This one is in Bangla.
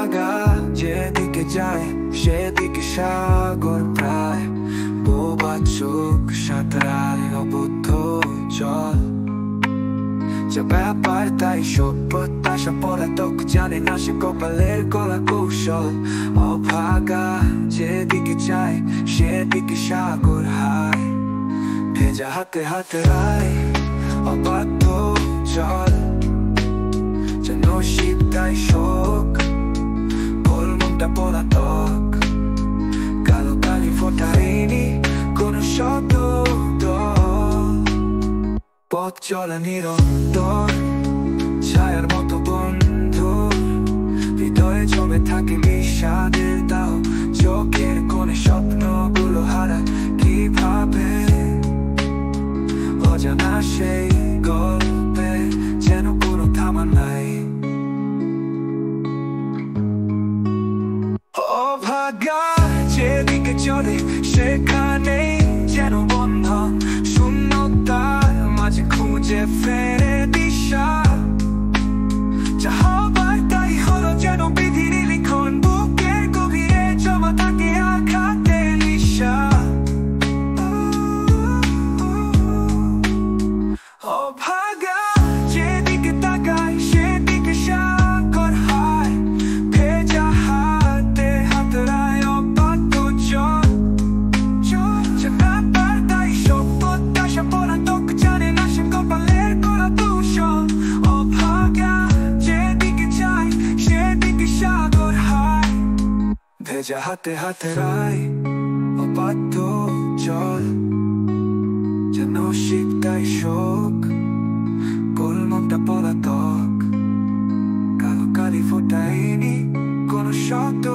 অভাগা যেদিকে যায় সেদিকে সাগর প্রায়, বোবা চোখ সাঁতরায় অবুদ্ধ জল। যা ব্যাপার তাই সব প্রত্যাশা পলাতক, জানে না সে কপালের কলা কৌশল। অভাগা যেদিকে যায় সেদিকে সাগর হায়, ভেজা হাতে হাতড়ায় অবাধ্য জল। যেন শীত তাই শোক, গোলমনটা পলাতক, কালো কালি ফোটায়নি কোনো শব্দ। পথ চলা নিরন্তর ছায়ার মতো বন্ধু, হৃদয়ে জমে থাকে বিষাদের দাও। চোখের কোণে স্বপ্নগুলো হারায় কিভাবে, অজানা সেই গল্পে যেন কোনো থামা নাই। অভাগা যেদিকে চলে সেখানেই যেন বন্ধন, শূন্যতার মাঝে খুঁজে ফেরে দিশা। যা হবার তাই হলো যেন বিধির লিখন, বুকের গভীরে জমা থাকে আঘাতের নিশা। অভাগা যেদিকে তাকায় সেদিকে সাগর হায়, ভেজা হাতে হাতড়ায় অবাধ্য জল। যে ব্যাপার তাই সব প্রত্যাশা পলাতক, জানে না সে কপালের করা দূষণ। অভাগা যেদিকে যায় সেদিকে সাগর হায়, ভেজা হাতে হাতড়ায় অবাধ্য জল। যেন শীত তাই শোক, গোলমনটা পলাতক, কালো কালি ফোটায়নি কোনো শব্দ।